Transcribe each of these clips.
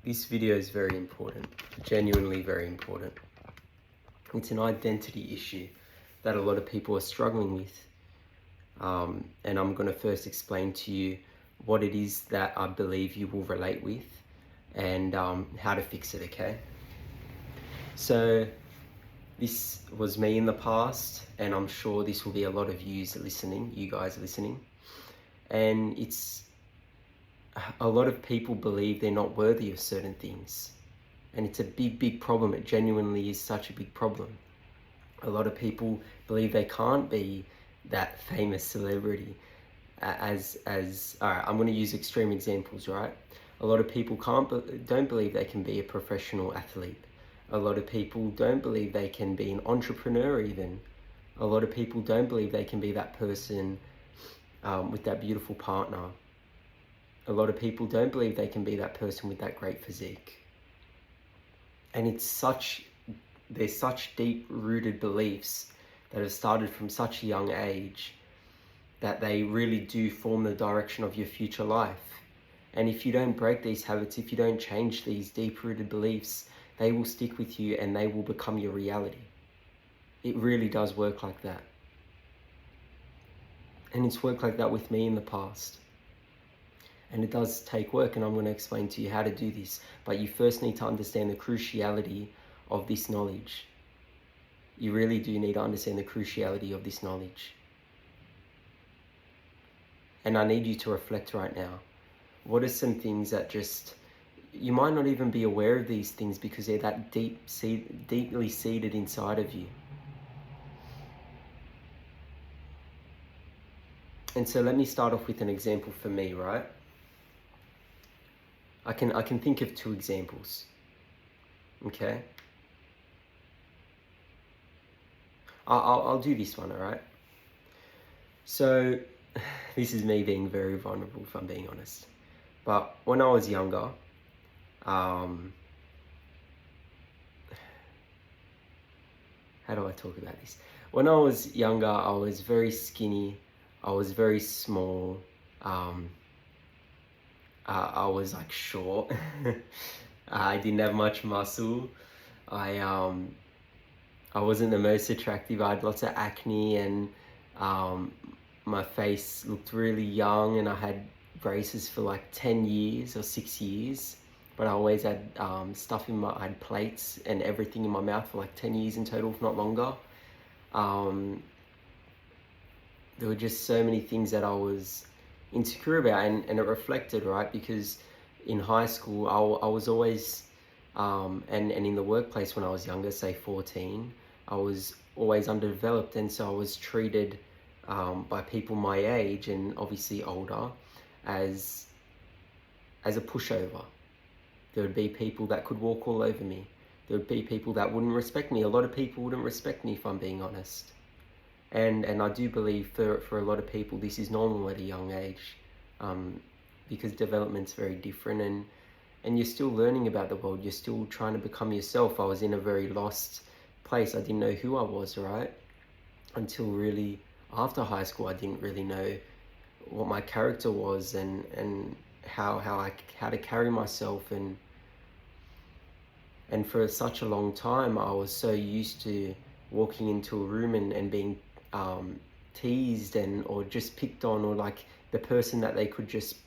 This video is very important, genuinely very important. It's an identity issue that a lot of people are struggling with. And I'm going to first explain to you what it is that I believe you will relate with and how to fix it, okay? So this was me in the past, and I'm sure this will be a lot of you guys listening. And it's a lot of people believe they're not worthy of certain things. And it's a big problem. It genuinely is such a big problem. A lot of people believe they can't be that famous celebrity all right, I'm going to use extreme examples, right? A lot of people don't believe they can be a professional athlete. A lot of people don't believe they can be an entrepreneur even. A lot of people don't believe they can be that person with that beautiful partner. A lot of people don't believe they can be that person with that great physique. And they're such deep-rooted beliefs that have started from such a young age that they really do form the direction of your future life. And if you don't break these habits, if you don't change these deep-rooted beliefs, they will stick with you and they will become your reality. It really does work like that. And it's worked like that with me in the past. And it does take work, and I'm going to explain to you how to do this. But you first need to understand the cruciality of this knowledge. You really do need to understand the cruciality of this knowledge. And I need you to reflect right now. What are some things that you might not even be aware of these things because they're that deeply seated inside of you. And so let me start off with an example for me, right? I can think of two examples, okay? I'll do this one, all right? So this is me being very vulnerable, if I'm being honest. But when I was younger, how do I talk about this? When I was younger, I was very skinny. I was very small. I was like short. I didn't have much muscle. I wasn't the most attractive. I had lots of acne, and my face looked really young, and I had braces for like 10 years or 6 years. But I always had I had plates and everything in my mouth for like 10 years in total, if not longer. There were just so many things that I was insecure about, and it reflected, right? Because in high school, I was always, and in the workplace when I was younger, say 14, I was always underdeveloped, and so I was treated by people my age and obviously older as a pushover. There would be people that could walk all over me. There would be people that wouldn't respect me. A lot of people wouldn't respect me, if I'm being honest. And I do believe for a lot of people this is normal at a young age, because development's very different, and you're still learning about the world. You're still trying to become yourself. I was in a very lost place. I didn't know who I was, right? Until really after high school, I didn't really know what my character was and how to carry myself, and for such a long time I was so used to walking into a room and being teased or just picked on, or like the person that they could just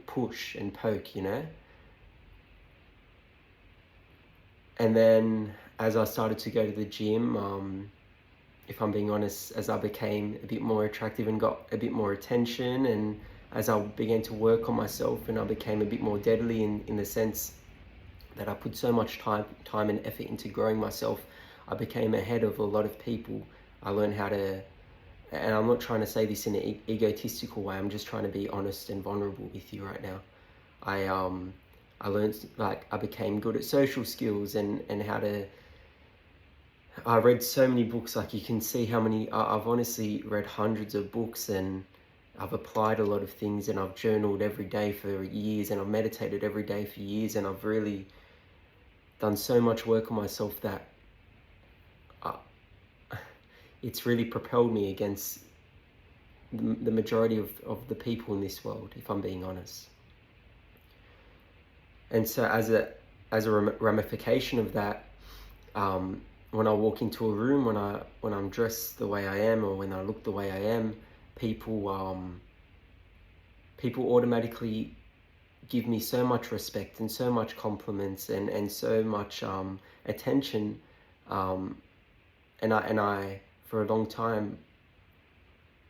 push and poke, you know? And then as I started to go to the gym, if I'm being honest, as I became a bit more attractive and got a bit more attention, and as I began to work on myself and I became a bit more deadly in the sense that I put so much time and effort into growing myself, I became ahead of a lot of people. I learned how to, and I'm not trying to say this in an egotistical way, I'm just trying to be honest and vulnerable with you right now. I learned, like, I became good at social skills and how to, I read so many books. Like, you can see how many, I've honestly read hundreds of books, and I've applied a lot of things, and I've journaled every day for years, and I've meditated every day for years, and I've really done so much work on myself that it's really propelled me against the majority of the people in this world, if I'm being honest. And so as a ramification of that, when I walk into a room, when I'm dressed the way I am, or when I look the way I am, people automatically give me so much respect and so much compliments and so much attention, and I for a long time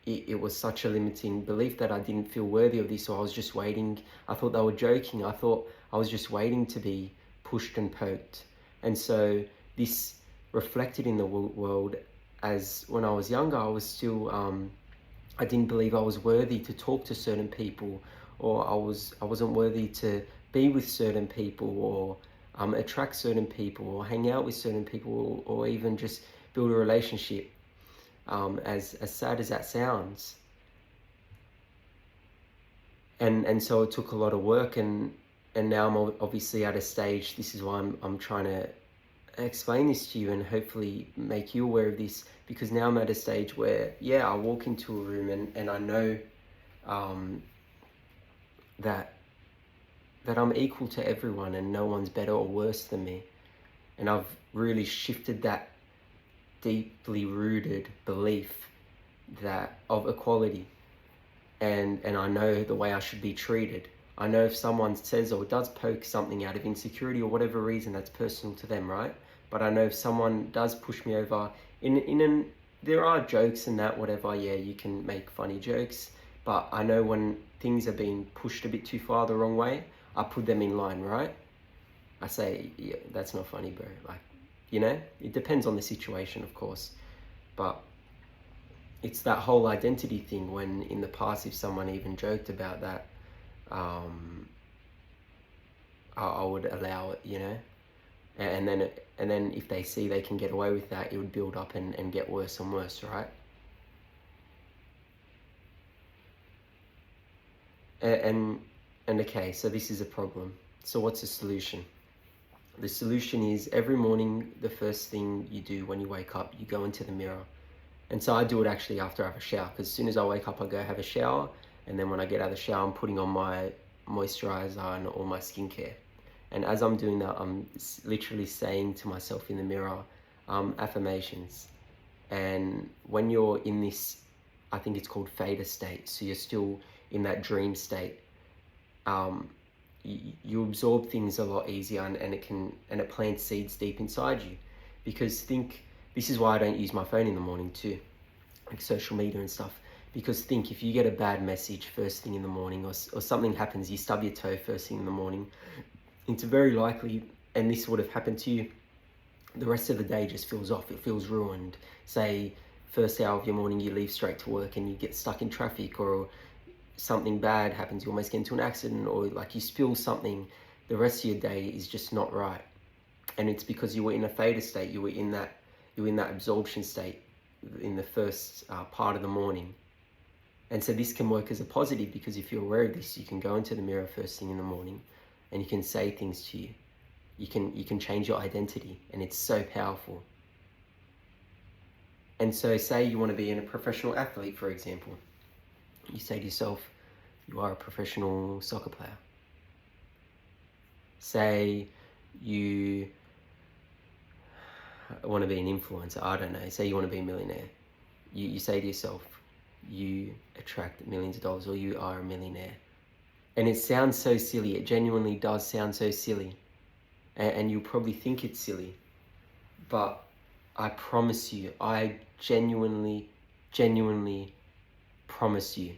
it was such a limiting belief that I didn't feel worthy of this, so I was just waiting. I thought they were joking. I thought I was just waiting to be pushed and poked. And so this reflected in the world, as when I was younger, I was still, I didn't believe I was worthy to talk to certain people, or I wasn't worthy to be with certain people, or attract certain people, or hang out with certain people, or even just build a relationship. As sad as that sounds. And so it took a lot of work, and now I'm obviously at a stage. This is why I'm trying to explain this to you and hopefully make you aware of this, because now I'm at a stage where, yeah, I walk into a room and I know that I'm equal to everyone and no one's better or worse than me. And I've really shifted that deeply rooted belief that of equality, and I know the way I should be treated. I know if someone says or does poke something out of insecurity or whatever reason, that's personal to them, right? But I know if someone does push me over there are jokes and that, whatever, yeah, you can make funny jokes, but I know when things are being pushed a bit too far the wrong way, I put them in line, right? I say, yeah, that's not funny, bro. Like, it depends on the situation, of course, but it's that whole identity thing. When in the past, if someone even joked about that, I would allow it, and then if they see they can get away with that, it would build up and get worse and worse, right? And okay, so this is a problem. So what's the solution? The solution is, every morning, the first thing you do when you wake up, you go into the mirror. And so I do it actually after I have a shower, because as soon as I wake up, I go have a shower, and then when I get out of the shower, I'm putting on my moisturizer and all my skincare. And as I'm doing that, I'm literally saying to myself in the mirror, affirmations. And when you're in this, I think it's called theta state, so you're still in that dream state, you absorb things a lot easier, and it plants seeds deep inside you. Because this is why I don't use my phone in the morning too, like social media and stuff. Because if you get a bad message first thing in the morning, or something happens, you stub your toe first thing in the morning, it's very likely, and this would have happened to you, the rest of the day just feels off. It feels ruined. Say, first hour of your morning, you leave straight to work and you get stuck in traffic, or something bad happens, you almost get into an accident, or like you spill something, the rest of your day is just not right. And it's because you were in a theta state, you were in that absorption state in the first part of the morning. And so this can work as a positive, because if you're aware of this, you can go into the mirror first thing in the morning and you can say things to you. You can change your identity, and it's so powerful. And so say you want to be a professional athlete, for example. You say to yourself, you are a professional soccer player. Say you want to be an influencer, I don't know. Say you want to be a millionaire. You say to yourself, you attract millions of dollars, or you are a millionaire. And it sounds so silly. It genuinely does sound so silly. And you'll probably think it's silly. But I promise you, I genuinely promise you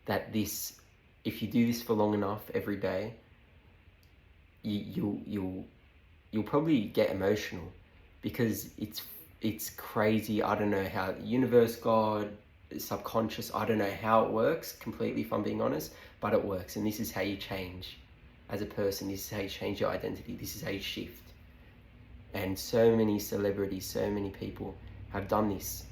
that if you do this for long enough every day, you'll probably get emotional, because it's crazy. I don't know how universe, God, subconscious, I don't know how it works completely, if I'm being honest, but it works. And this is how you change as a person. This is how you change your identity. This is how you shift. And so many celebrities, so many people have done this.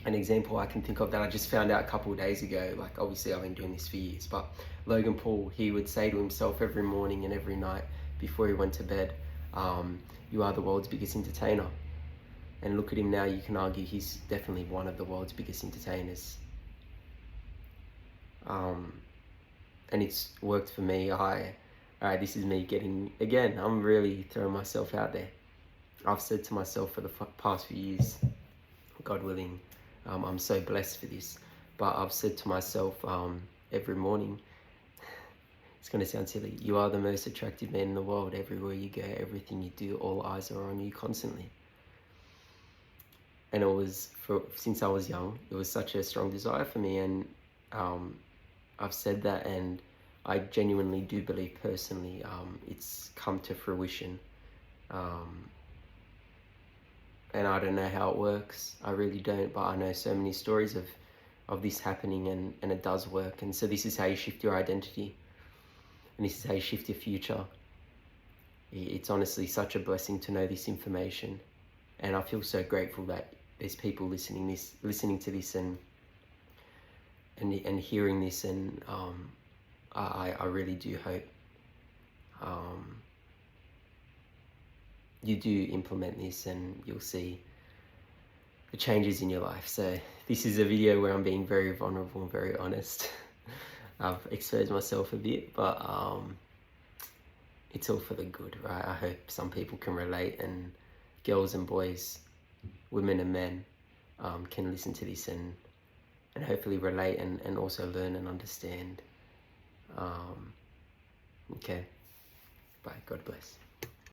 An example I can think of that I just found out a couple of days ago, like obviously I've been doing this for years, but Logan Paul, he would say to himself every morning and every night before he went to bed, you are the world's biggest entertainer. And look at him now, you can argue he's definitely one of the world's biggest entertainers. And it's worked for me. All right, this is me getting, again, I'm really throwing myself out there. I've said to myself for the past few years, God willing, I'm so blessed for this, but I've said to myself every morning, it's going to sound silly, you are the most attractive man in the world. Everywhere you go, everything you do, all eyes are on you constantly. And it was, since I was young, it was such a strong desire for me, and I've said that, and I genuinely do believe personally it's come to fruition. And I don't know how it works, I really don't, but I know so many stories of this happening, and it does work. And so this is how you shift your identity, and this is how you shift your future. It's honestly such a blessing to know this information, and I feel so grateful that there's people listening to this and hearing this, and I really do hope you do implement this, and you'll see the changes in your life. So this is a video where I'm being very vulnerable and very honest. I've exposed myself a bit, but it's all for the good, right? I hope some people can relate, and girls and boys, women and men can listen to this and hopefully relate and also learn and understand. Okay, bye, God bless.